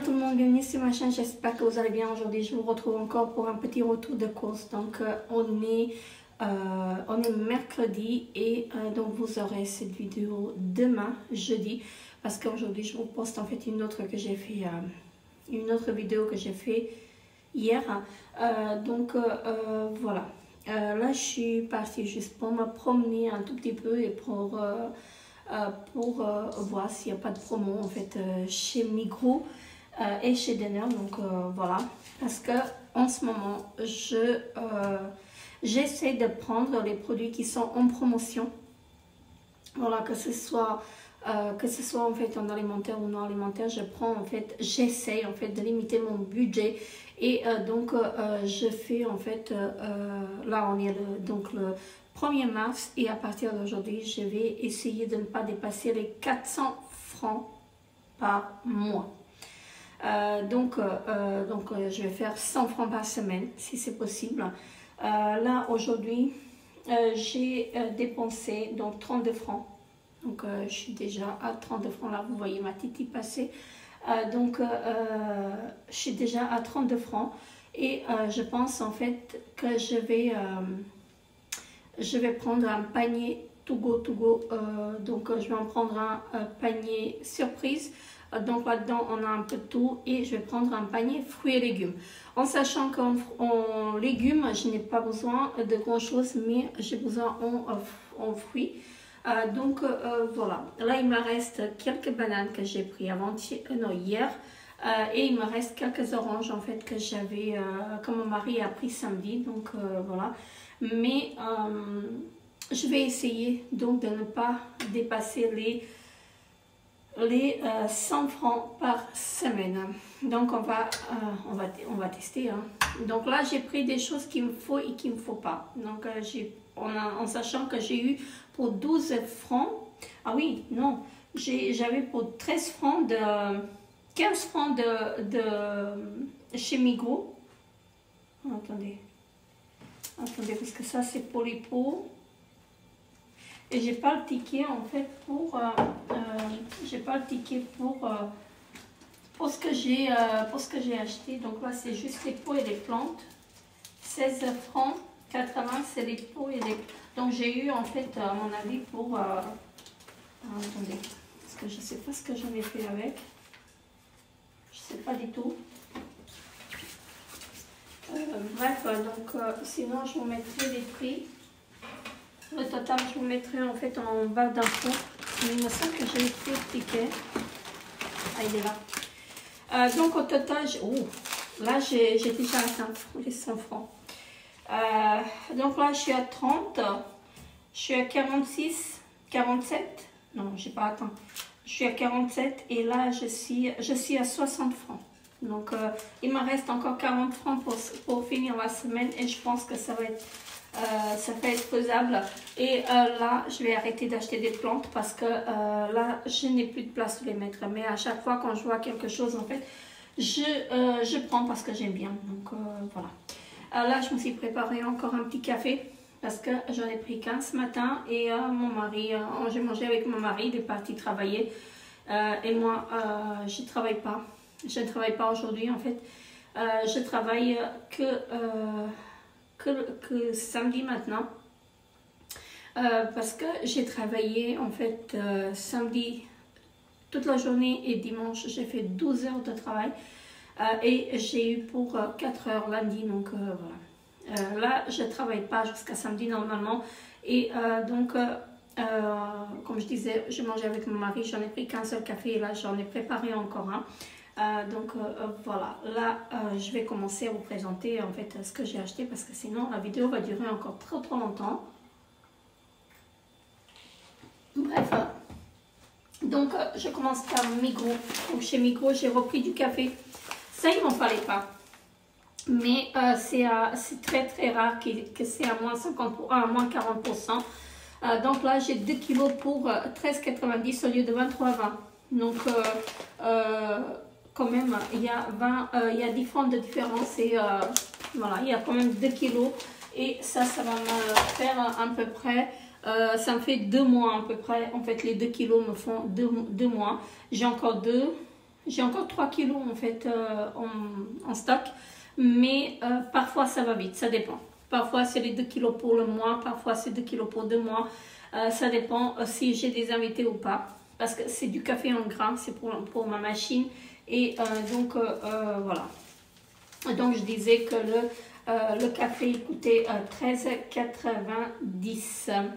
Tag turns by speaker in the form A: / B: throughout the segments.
A: tout le monde, bienvenue sur ma chaîne, j'espère que vous allez bien. Aujourd'hui je vous retrouve encore pour un petit retour de course. Donc on est mercredi et donc vous aurez cette vidéo demain, jeudi, parce qu'aujourd'hui je vous poste en fait une autre que j'ai fait, une autre vidéo que j'ai fait hier. Voilà, là je suis partie juste pour me promener un tout petit peu et pour voir s'il n'y a pas de promo en fait chez Migros et chez Denner. Donc voilà, parce que en ce moment j'essaie de prendre les produits qui sont en promotion. Voilà, que ce soit en fait en alimentaire ou non alimentaire, je prends en fait, j'essaie en fait de limiter mon budget. Et je fais en fait, là on est le 1er mars et à partir d'aujourd'hui, je vais essayer de ne pas dépasser les 400 francs par mois. Je vais faire 100 francs par semaine si c'est possible. Là aujourd'hui, j'ai dépensé donc 32 francs. Donc je suis déjà à 32 francs là, vous voyez ma titi passer. Je suis déjà à 32 francs et je pense en fait que je vais prendre un panier to go. Je vais en prendre un panier surprise. Donc là-dedans on a un peu de tout et je vais prendre un panier fruits et légumes. En sachant qu'en légumes je n'ai pas besoin de grand chose, mais j'ai besoin en fruits. Voilà, là il me reste quelques bananes que j'ai pris hier et il me reste quelques oranges en fait que j'avais, que mon mari a pris samedi, donc voilà. Mais je vais essayer donc de ne pas dépasser les 100 francs par semaine. Donc on va tester, hein. Donc là j'ai pris des choses qu'il me faut et qu'il ne me faut pas. Donc en sachant que j'ai eu pour 12 francs, ah oui, non, j'avais pour 13 francs 15 francs de chez Migros. Attendez, parce que ça c'est pour les pots. Et j'ai pas le ticket en fait pour j'ai pas le ticket pour ce que j'ai acheté. Donc là c'est juste les pots et les plantes. 16 francs 80, c'est les pots et les... Donc j'ai eu en fait à mon avis pour attendez, parce que je sais pas ce que j'en ai fait avec, je sais pas du tout. Sinon je vous mettrai les prix. Le total, je vous mettrai en fait en bas d'infos. Mais il me semble que j'ai écrit le ticket. Ah, il est là. Donc au total, là j'ai déjà atteint les 100 francs. Donc là je suis à 30. Je suis à 46, 47. Non, j'ai pas atteint. Je suis à 47 et là je suis à 60 francs. Donc il me reste encore 40 francs pour finir la semaine et je pense que ça va être faisable. Et là je vais arrêter d'acheter des plantes parce que là je n'ai plus de place pour les mettre, mais à chaque fois quand je vois quelque chose en fait je prends parce que j'aime bien. Donc voilà, là je me suis préparé encore un petit café parce que j'en ai pris qu'un ce matin et mon mari, j'ai mangé avec mon mari, il est parti travailler et moi je ne travaille pas aujourd'hui en fait. Je travaille que samedi maintenant parce que j'ai travaillé en fait samedi toute la journée et dimanche j'ai fait 12 heures de travail et j'ai eu pour 4 heures lundi. Donc voilà, là je travaille pas jusqu'à samedi normalement et comme je disais, je mangeais avec mon mari, j'en ai pris qu'un seul café et là j'en ai préparé encore un. Voilà, là je vais commencer à vous présenter en fait ce que j'ai acheté parce que sinon la vidéo va durer encore trop longtemps. Bref, donc je commence par Migros. Donc chez Migros j'ai repris du café. Ça il m'en fallait pas, mais c'est très rare que c'est à moins 40%. Donc là j'ai 2 kilos pour 13,90 au lieu de 23,20. Donc quand même il y a 10 francs de différence et voilà, il y a quand même 2 kilos et ça va me faire à peu près ça me fait 2 mois à peu près. En fait les 2 kilos me font 2 mois. J'ai encore 2, J'ai encore 3 kilos en fait en stock, mais parfois ça va vite, ça dépend. Parfois c'est les 2 kilos pour le mois, parfois c'est 2 kilos pour 2 mois. Ça dépend si j'ai des invités ou pas. Parce que c'est du café en grains, c'est pour ma machine. Et donc voilà. Donc je disais que le café il coûtait 13,90 €.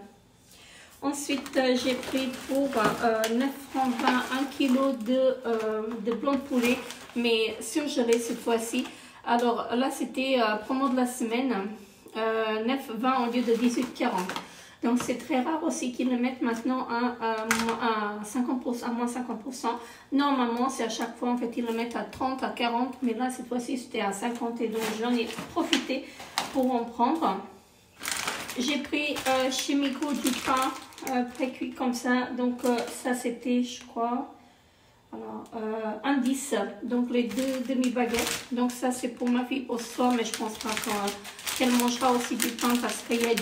A: Ensuite, j'ai pris pour 9,20 francs 1 kg de blanc de poulet, mais surgelé cette fois-ci. Alors là, c'était promo de la semaine, 9,20 au lieu de 18,40. Donc c'est très rare aussi qu'ils le mettent maintenant à 50%, à moins 50%. Normalement, c'est à chaque fois, en fait, ils le mettent à 30, à 40, mais là, cette fois-ci, c'était à 50 et donc j'en ai profité pour en prendre. J'ai pris chez Migros du pain pré-cuit comme ça, donc ça c'était, je crois, alors, 1,10 €, donc les 2 demi-baguettes. Donc ça c'est pour ma fille pour ce soir, mais je pense pas qu'elle mangera aussi du pain parce qu'il y a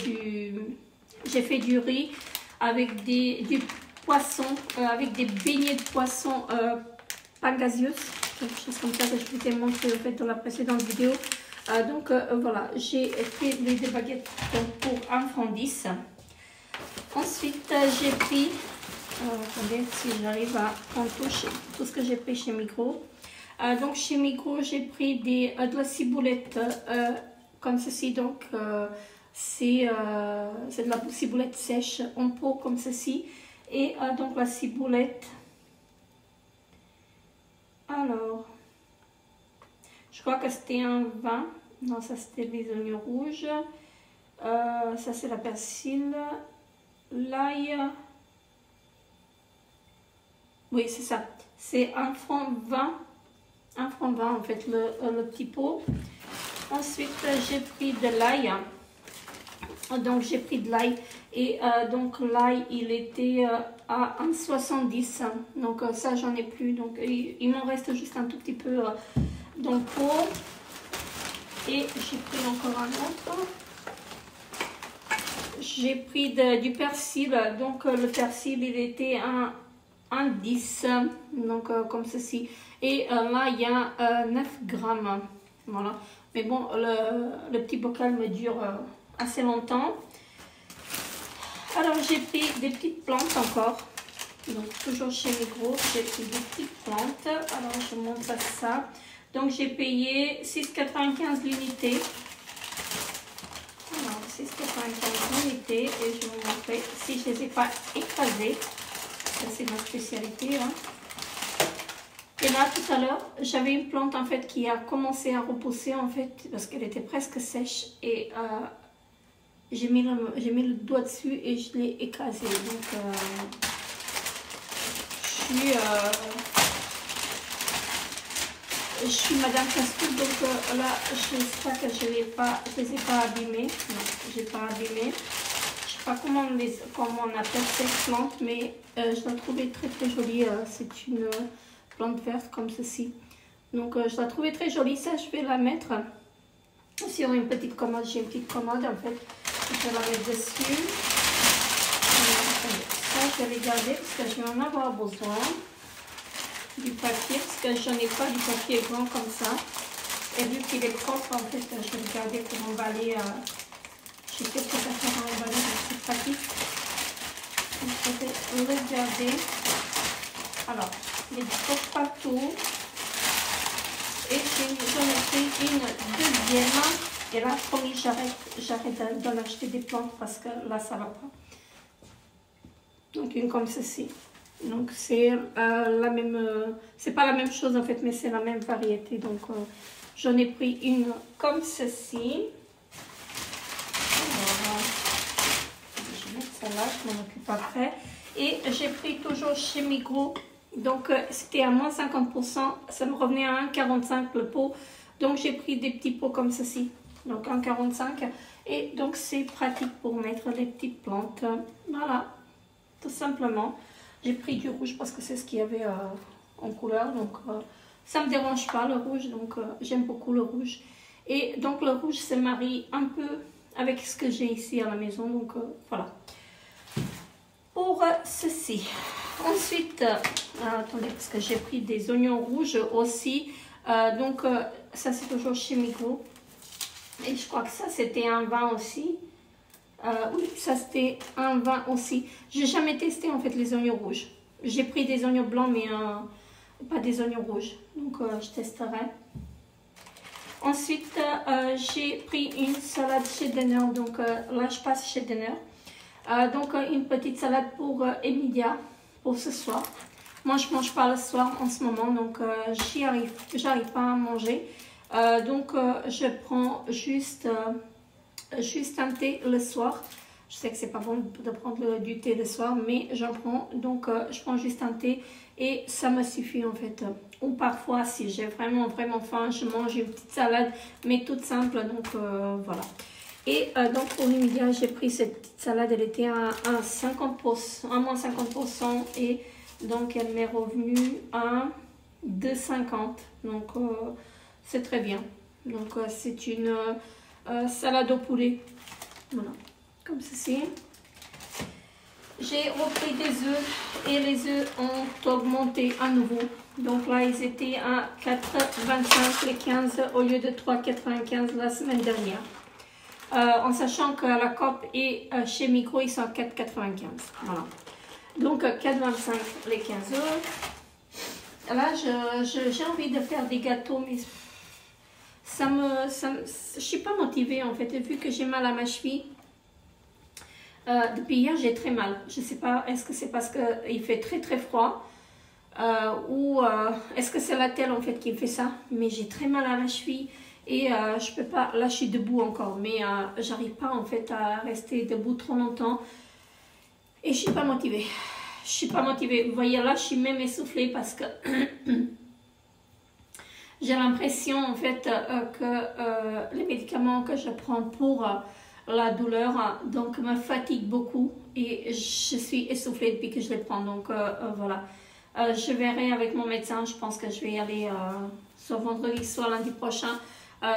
A: j'ai fait du riz avec du poisson, avec des beignets de poisson pangasius, quelque chose comme ça que je vous ai montré en fait dans la précédente vidéo. Donc voilà, j'ai pris les 2 baguettes pour 1,10 €. Ensuite, j'ai pris, attendez si j'arrive à prendre tout ce que j'ai pris chez Migros. Donc chez Migros, j'ai pris de la ciboulette comme ceci. Donc c'est de la ciboulette sèche en pot comme ceci. Et donc la ciboulette, alors, je crois que c'était un 20. Non, ça c'était les oignons rouges. Ça c'est la persil. L'ail. Oui, c'est ça. C'est 1,20 franc 1,20 en fait, le petit pot. Ensuite, j'ai pris de l'ail. Donc, j'ai pris de l'ail. Et donc, l'ail, il était à 1,70 €. Donc, ça, j'en ai plus. Donc, il m'en reste juste un tout petit peu dans le pot. Et j'ai pris encore un autre. J'ai pris du persil. Donc, le persil, il était à 1,10 €. Donc, comme ceci. Et là, il y a 9 grammes. Voilà. Mais bon, le petit bocal me dure assez longtemps. Alors, j'ai pris des petites plantes encore. Donc, toujours chez Migros, j'ai pris des petites plantes. Alors, je montre ça. Donc, j'ai payé 6,95 € l'unité. Alors, 6,95 € l'unité. Et je vais vous montrer si je ne les ai pas écrasées. Ça, c'est ma spécialité. Hein. Et là, tout à l'heure, j'avais une plante en fait qui a commencé à repousser en fait parce qu'elle était presque sèche. Et j'ai mis le doigt dessus et je l'ai écrasée. Donc, je suis Madame Casse-Tout, donc là, j'espère que je les ai pas abîmées. Non, je n'ai pas abîmé. Je ne sais pas comment on appelle cette plante, mais je la trouvais très très jolie. C'est une plante verte comme ceci. Donc, je la trouvais très jolie. Ça, je vais la mettre sur une petite commode. J'ai une petite commode en fait. Je vais la mettre dessus. Ça, je vais les garder parce que je vais en avoir besoin. Du papier, parce que je n'en ai pas du papier blanc comme ça. Et vu qu'il est propre, en fait, je vais le garder pour emballer. J'ai quelques affaires à emballer dans cette papier. Donc, je vais le garder. Alors, il est propre partout. Et j'en ai pris une deuxième. Et là, promis, j'arrête d'en acheter des plantes parce que là, ça va pas. Donc, une comme ceci. Donc, c'est la même... c'est pas la même chose, en fait, mais c'est la même variété. Donc, j'en ai pris une comme ceci. Alors, je vais mettre celle-là, je m'en occupe après. Et j'ai pris toujours chez Migros. Donc, c'était à moins 50%. Ça me revenait à 1,45 € le pot. Donc, j'ai pris des petits pots comme ceci. Donc, 1,45 €. Et donc, c'est pratique pour mettre les petites plantes. Voilà, tout simplement. J'ai pris du rouge parce que c'est ce qu'il y avait en couleur. Donc, ça ne me dérange pas le rouge. Donc, j'aime beaucoup le rouge. Et donc, le rouge se marie un peu avec ce que j'ai ici à la maison. Donc, voilà. Pour ceci. Ensuite, attendez, parce que j'ai pris des oignons rouges aussi. Donc, ça c'est toujours chez Migros. Et je crois que ça c'était un 20 aussi. Oui, ça c'était un 20 aussi. J'ai jamais testé en fait les oignons rouges. J'ai pris des oignons blancs, mais pas des oignons rouges. Donc, je testerai. Ensuite, j'ai pris une salade chez Denner. Donc, là, je passe chez Denner. Donc, une petite salade pour Emilia, pour ce soir. Moi, je ne mange pas le soir en ce moment, donc j'arrive pas à manger. Donc, je prends juste un thé le soir. Je sais que c'est pas bon de prendre du thé le soir, mais j'en prends. Donc, je prends juste un thé et ça me suffit en fait. Ou parfois, si j'ai vraiment faim, je mange une petite salade, mais toute simple. Donc, voilà. Et donc, pour Emilia, j'ai pris cette petite salade. Elle était à 50%, à moins 50%. Et donc, elle m'est revenue à 2,50. Donc, c'est très bien. Donc, c'est une salade au poulet. Voilà, comme ceci. J'ai repris des œufs et les œufs ont augmenté à nouveau. Donc là, ils étaient à 4,25 les 15 au lieu de 3,95 la semaine dernière. En sachant que la COP et chez Migros, ils sont à 4,95. Voilà. Donc 4,25 les 15 œufs. Là, j'ai envie de faire des gâteaux, mais je suis pas motivée en fait. Vu que j'ai mal à ma cheville, depuis hier, j'ai très mal. Je sais pas, est-ce que c'est parce qu'il fait très froid ou est-ce que c'est la telle en fait qui fait ça? Mais j'ai très mal à la cheville. Et je peux pas, là je suis debout encore, mais j'arrive pas en fait à rester debout trop longtemps. Et je suis pas motivée. Je suis pas motivée. Vous voyez là, je suis même essoufflée parce que j'ai l'impression en fait que les médicaments que je prends pour la douleur donc me fatiguent beaucoup. Et je suis essoufflée depuis que je les prends. Donc voilà. Je verrai avec mon médecin. Je pense que je vais y aller soit vendredi, soit lundi prochain.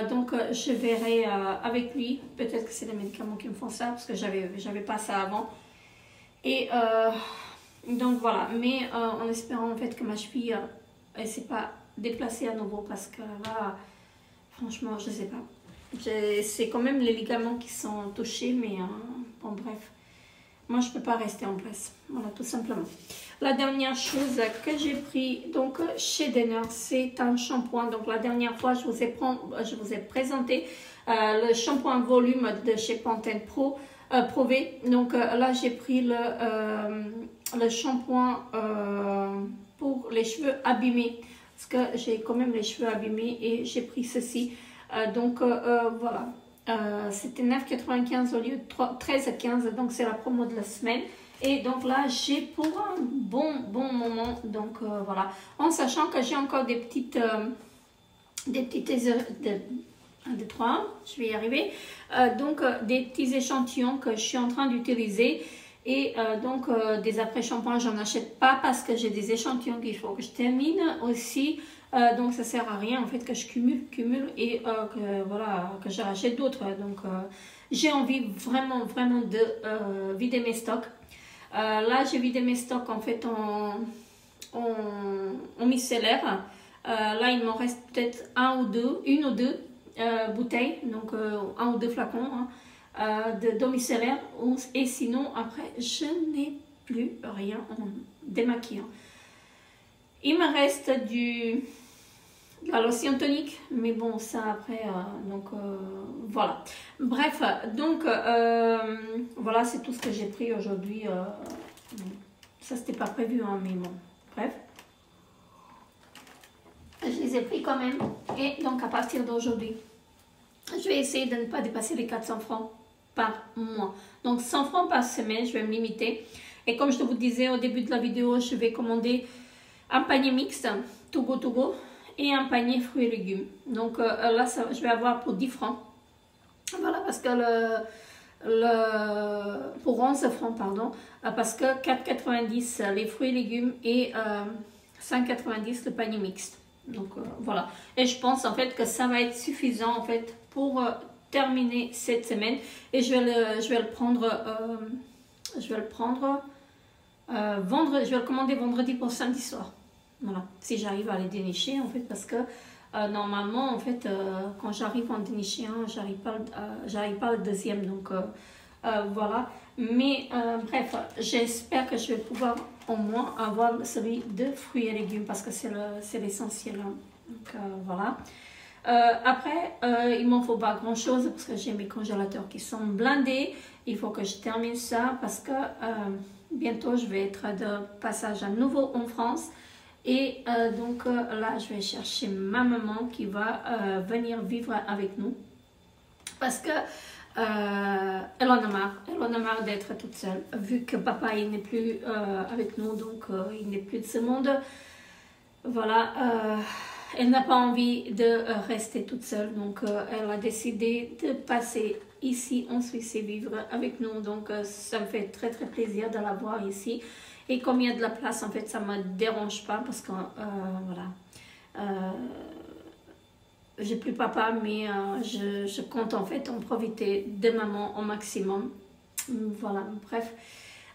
A: Donc je verrai avec lui, peut-être que c'est les médicaments qui me font ça, parce que j'avais pas ça avant. Et donc voilà, mais en espérant en fait que ma cheville, elle s'est pas déplacée à nouveau, parce que là, franchement, je sais pas. C'est quand même les ligaments qui sont touchés, mais bon bref. Moi, je ne peux pas rester en place. Voilà, tout simplement. La dernière chose que j'ai pris donc chez Denner, c'est un shampoing. Donc, la dernière fois, je vous ai présenté le shampoing volume de chez Pantene Pro-V. Donc, là, j'ai pris le shampoing pour les cheveux abîmés. Parce que j'ai quand même les cheveux abîmés et j'ai pris ceci. Donc, voilà. C'était 9,95 au lieu de 13,15, donc c'est la promo de la semaine. Et donc là, j'ai pour un bon moment, donc voilà. En sachant que j'ai encore des petites 1, 2, 3, je vais y arriver. Donc des petits échantillons que je suis en train d'utiliser. Et donc des après-shampoings, j'en achète pas parce que j'ai des échantillons qu'il faut que je termine aussi. Donc ça sert à rien en fait que je cumule et que voilà, que je rachète d'autres. Donc j'ai envie vraiment de vider mes stocks. Là j'ai vidé mes stocks en fait en micellaire. Là il m'en reste peut-être une ou deux bouteilles, donc 1 ou 2 flacons de domiciliaire. Et sinon après je n'ai plus rien en démaquillant. Il me reste de la lotion tonique, mais bon, ça après, donc voilà. Bref, donc voilà, c'est tout ce que j'ai pris aujourd'hui. Ça, c'était pas prévu, hein, mais bon, bref. Je les ai pris quand même. Et donc, à partir d'aujourd'hui, je vais essayer de ne pas dépasser les 400 francs par mois. Donc, 100 francs par semaine, je vais me limiter. Et comme je vous disais au début de la vidéo, je vais commander un panier mixte, Togo, et un panier fruits et légumes. Donc là, je vais avoir pour 10 francs. Voilà, parce que pour 11 francs, pardon, parce que 4,90 les fruits et légumes et 5,90 le panier mixte. Donc voilà. Et je pense en fait que ça va être suffisant en fait pour terminer cette semaine. Et je vais le prendre je vais le commander vendredi pour samedi soir. Voilà, si j'arrive à les dénicher en fait, parce que normalement en fait, quand j'arrive en dénicher un, j'arrive pas le deuxième, donc voilà. Mais bref, j'espère que je vais pouvoir au moins avoir celui de fruits et légumes, parce que c'est l'essentiel. Hein. Donc voilà. Après, il m'en faut pas grand chose, parce que j'ai mes congélateurs qui sont blindés. Il faut que je termine ça, parce que bientôt je vais être de passage à nouveau en France. Et donc là, je vais chercher ma maman qui va venir vivre avec nous, parce que elle en a marre. Elle en a marre d'être toute seule, vu que papa il n'est plus avec nous, donc il n'est plus de ce monde. Voilà, elle n'a pas envie de rester toute seule, donc elle a décidé de passer ici en Suisse et vivre avec nous. Donc ça me fait très très plaisir de la voir ici. Et comme il y a de la place, en fait, ça ne me dérange pas, parce que voilà, j'ai plus papa, mais je compte en fait en profiter de maman au maximum. Voilà, bref,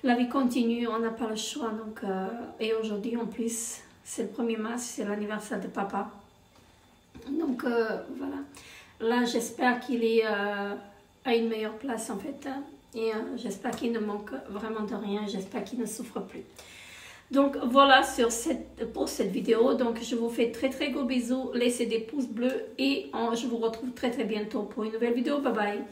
A: la vie continue, on n'a pas le choix. Donc, et aujourd'hui en plus, c'est le 1er mars, c'est l'anniversaire de papa. Donc voilà, là j'espère qu'il est à une meilleure place en fait. Et j'espère qu'il ne manque vraiment de rien, j'espère qu'il ne souffre plus. Donc voilà pour cette vidéo. Donc je vous fais très très gros bisous, laissez des pouces bleus et je vous retrouve très très bientôt pour une nouvelle vidéo. Bye bye.